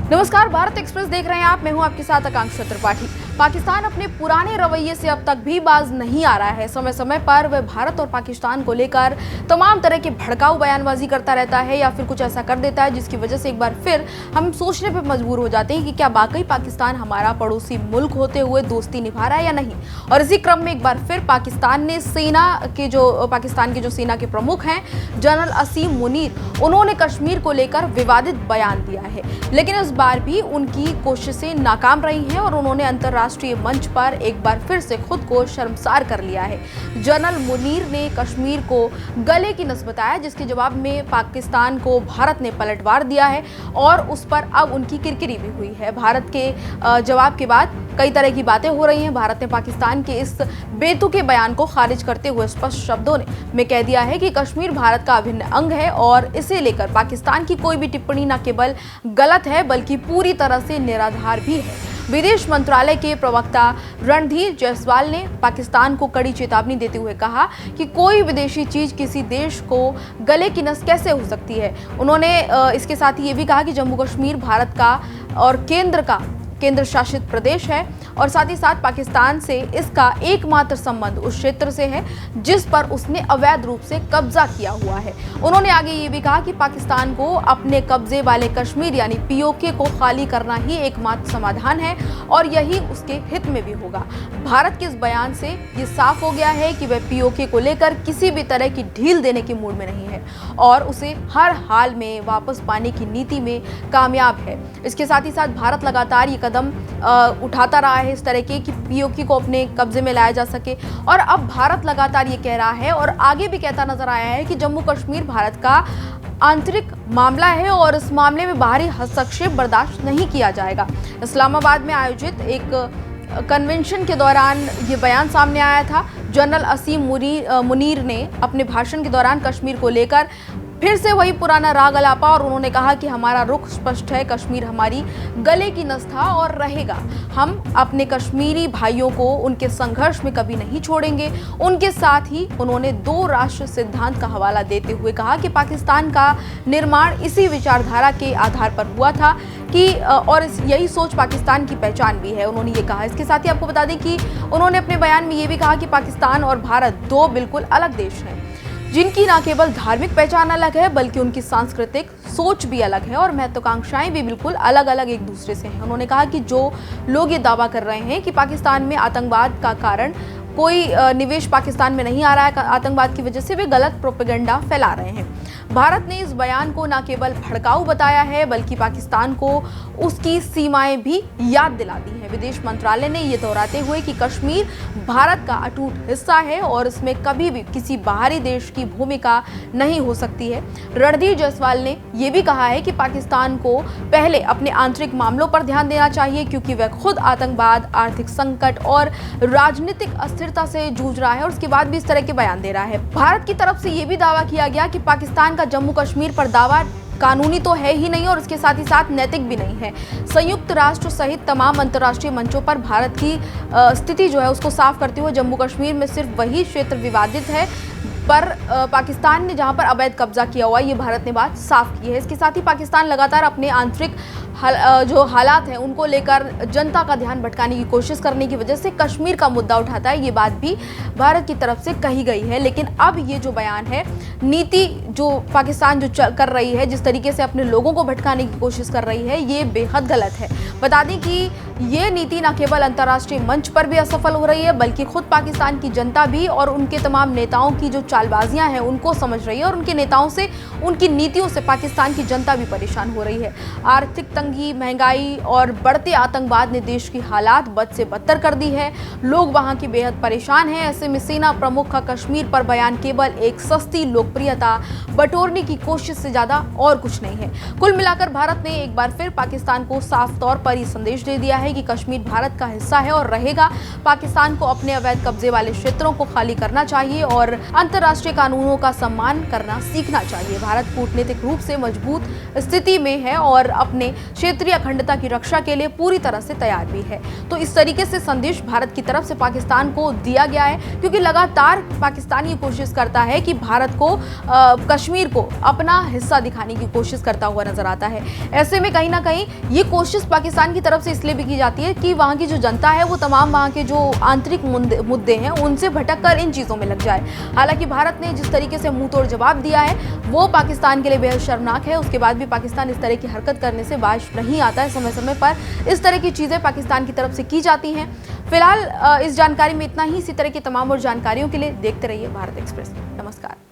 नमस्कार, भारत एक्सप्रेस देख रहे हैं आप। मैं हूं आपके साथ आकांक्षा त्रिपाठी। पाकिस्तान अपने पुराने रवैये से अब तक भी बाज नहीं आ रहा है। समय समय पर वह भारत और पाकिस्तान को लेकर तमाम तरह के भड़काऊ बयानबाजी करता रहता है या फिर कुछ ऐसा कर देता है जिसकी वजह से एक बार फिर हम सोचने पर मजबूर हो जाते हैं कि क्या वाकई पाकिस्तान हमारा पड़ोसी मुल्क होते हुए दोस्ती निभा रहा है या नहीं। और इसी क्रम में एक बार फिर पाकिस्तान की जो सेना के प्रमुख हैं जनरल असीम मुनीर, उन्होंने कश्मीर को लेकर विवादित बयान दिया है। लेकिन इस बार भी उनकी कोशिशें नाकाम रही हैं और उन्होंने अंतर्राष्ट्रीय मंच पर एक बार फिर से खुद को शर्मसार कर लिया है। जनरल मुनीर ने कश्मीर को गले की नस बताया, जिसके जवाब में पाकिस्तान को भारत ने पलटवार दिया है और उस पर अब उनकी किरकिरी भी हुई है। भारत के जवाब के बाद कई तरह की बातें हो रही हैं। भारत ने पाकिस्तान के इस बेतुके बयान को खारिज करते हुए स्पष्ट शब्दों में कह दिया है कि कश्मीर भारत का अभिन्न अंग है और इसे लेकर पाकिस्तान की कोई भी टिप्पणी न केवल गलत है बल्कि पूरी तरह से निराधार भी है। विदेश मंत्रालय के प्रवक्ता रणधीर जायसवाल ने पाकिस्तान को कड़ी चेतावनी देते हुए कहा कि कोई विदेशी चीज किसी देश को गले की नस कैसे हो सकती है। उन्होंने इसके साथ ही ये भी कहा कि जम्मू कश्मीर भारत का और केंद्र शासित प्रदेश है और साथ ही साथ पाकिस्तान से इसका एकमात्र संबंध उस क्षेत्र से है जिस पर उसने अवैध रूप से कब्जा किया हुआ है। उन्होंने आगे ये भी कहा कि पाकिस्तान को अपने कब्जे वाले कश्मीर यानी पीओके को खाली करना ही एकमात्र समाधान है और यही उसके हित में भी होगा। भारत के इस बयान से ये साफ हो गया है कि वह पीओके को लेकर किसी भी तरह की ढील देने के मूड में नहीं है और उसे हर हाल में वापस पाने की नीति में कामयाब है। इसके साथ ही साथ भारत लगातार ये कदम उठाता रहा है इस तरह के कि पीओके को अपने कब्जे में लाया जा सके और अब भारत लगातार ये कह रहा है और आगे भी कहता नजर आया है कि जम्मू कश्मीर भारत का आंतरिक मामला है और इस मामले में बाहरी हस्तक्षेप बर्दाश्त नहीं किया जाएगा। इस्लामाबाद में आयोजित एक कन्वेंशन के दौरान ये बयान सामने आया था। जनरल असीम मुनीर ने अपने भाषण के दौरान कश्मीर को लेकर फिर से वही पुराना राग अलापा और उन्होंने कहा कि हमारा रुख स्पष्ट है, कश्मीर हमारी गले की नस था और रहेगा। हम अपने कश्मीरी भाइयों को उनके संघर्ष में कभी नहीं छोड़ेंगे। उनके साथ ही उन्होंने 2 राष्ट्र सिद्धांत का हवाला देते हुए कहा कि पाकिस्तान का निर्माण इसी विचारधारा के आधार पर हुआ था कि और यही सोच पाकिस्तान की पहचान भी है, उन्होंने ये कहा। इसके साथ ही आपको बता दें कि उन्होंने अपने बयान में ये भी कहा कि पाकिस्तान और भारत 2 बिल्कुल अलग देश हैं जिनकी न केवल धार्मिक पहचान अलग है बल्कि उनकी सांस्कृतिक सोच भी अलग है और महत्वाकांक्षाएं भी बिल्कुल अलग अलग एक दूसरे से हैं। उन्होंने कहा कि जो लोग ये दावा कर रहे हैं कि पाकिस्तान में आतंकवाद का कारण कोई निवेश पाकिस्तान में नहीं आ रहा है आतंकवाद की वजह से, वे गलत प्रोपेगेंडा फैला रहे हैं। भारत ने इस बयान को न केवल भड़काऊ बताया है बल्कि पाकिस्तान को उसकी सीमाएं भी याद दिला दी हैं। विदेश मंत्रालय ने यह दोहराते हुए कि कश्मीर भारत का अटूट हिस्सा है और इसमें कभी भी किसी बाहरी देश की भूमिका नहीं हो सकती है। रणधीर जायसवाल ने यह भी कहा है कि पाकिस्तान को पहले अपने आंतरिक मामलों पर ध्यान देना चाहिए क्योंकि वह खुद आतंकवाद, आर्थिक संकट और राजनीतिक अस्थिरता से जूझ रहा है और उसके बाद भी इस तरह के बयान दे रहा है। भारत की तरफ से यह भी दावा किया गया कि पाकिस्तान का जम्मू कश्मीर पर दावा कानूनी तो है ही नहीं और इसके साथ ही साथ नैतिक भी नहीं है। संयुक्त राष्ट्र सहित तमाम अंतर्राष्ट्रीय मंचों पर भारत की स्थिति जो है उसको साफ करते हुए जम्मू कश्मीर में सिर्फ वही क्षेत्र विवादित है पर पाकिस्तान ने जहां पर अवैध कब्जा किया हुआ है, ये भारत ने बात साफ की है। इसके साथ ही पाकिस्तान लगातार अपने आंतरिक जो हालात हैं उनको लेकर जनता का ध्यान भटकाने की कोशिश करने की वजह से कश्मीर का मुद्दा उठाता है। ये बात भी भारत की तरफ से कही गई है। लेकिन अब ये जो बयान है, नीति जो पाकिस्तान जो कर रही है, जिस तरीके से अपने लोगों को भटकाने की कोशिश कर रही है, ये बेहद गलत है। बता दें कि ये नीति न केवल अंतर्राष्ट्रीय मंच पर भी असफल हो रही है बल्कि खुद पाकिस्तान की जनता भी और उनके तमाम नेताओं की जो चालबाजियां हैं उनको समझ रही है और उनके नेताओं से, उनकी नीतियों से पाकिस्तान की जनता भी परेशान हो रही है। आर्थिक तंगी, महंगाई और बढ़ते आतंकवाद ने देश की हालात बद से बदतर कर दी है। लोग वहां की बेहद परेशान हैं। ऐसे में सेना प्रमुख का कश्मीर पर बयान केवल एक सस्ती लोकप्रियता बटोरने की कोशिश से ज्यादा और कुछ नहीं है। कुल मिलाकर भारत ने एक बार फिर पाकिस्तान को साफ तौर पर ये संदेश दे दिया है है कि कश्मीर भारत का हिस्सा है और रहेगा। पाकिस्तान को अपने अवैध कब्जे वाले क्षेत्रों को खाली करना चाहिए और अंतर्राष्ट्रीय कानूनों का सम्मान करना सीखना चाहिए। भारत कूटनीतिक रूप से मजबूत स्थिति में है और अपने क्षेत्रीय अखंडता की रक्षा के लिए पूरी तरह से तैयार भी है। तो इस तरीके से संदेश भारत की तरफ से पाकिस्तान को दिया गया है, क्योंकि लगातार पाकिस्तान ये कोशिश करता है कि भारत को कश्मीर को अपना हिस्सा दिखाने की कोशिश करता हुआ नजर आता है। ऐसे में कहीं ना कहीं ये कोशिश पाकिस्तान की तरफ से इसलिए भी की जाती है कि वहां की जो जनता है वो तमाम वहां के जो आंतरिक मुद्दे हैं उनसे भटक कर इन चीजों में लग जाए। हालांकि भारत ने जिस तरीके से मुंह तोड़ जवाब दिया है वो पाकिस्तान के लिए बेहद शर्मनाक है। उसके बाद भी पाकिस्तान इस तरह की हरकत करने से बाज नहीं आता है। समय समय पर इस तरह की चीजें पाकिस्तान की तरफ से की जाती हैं। फिलहाल इस जानकारी में इतना ही। इसी तरह की तमाम और जानकारियों के लिए देखते रहिए भारत एक्सप्रेस। नमस्कार।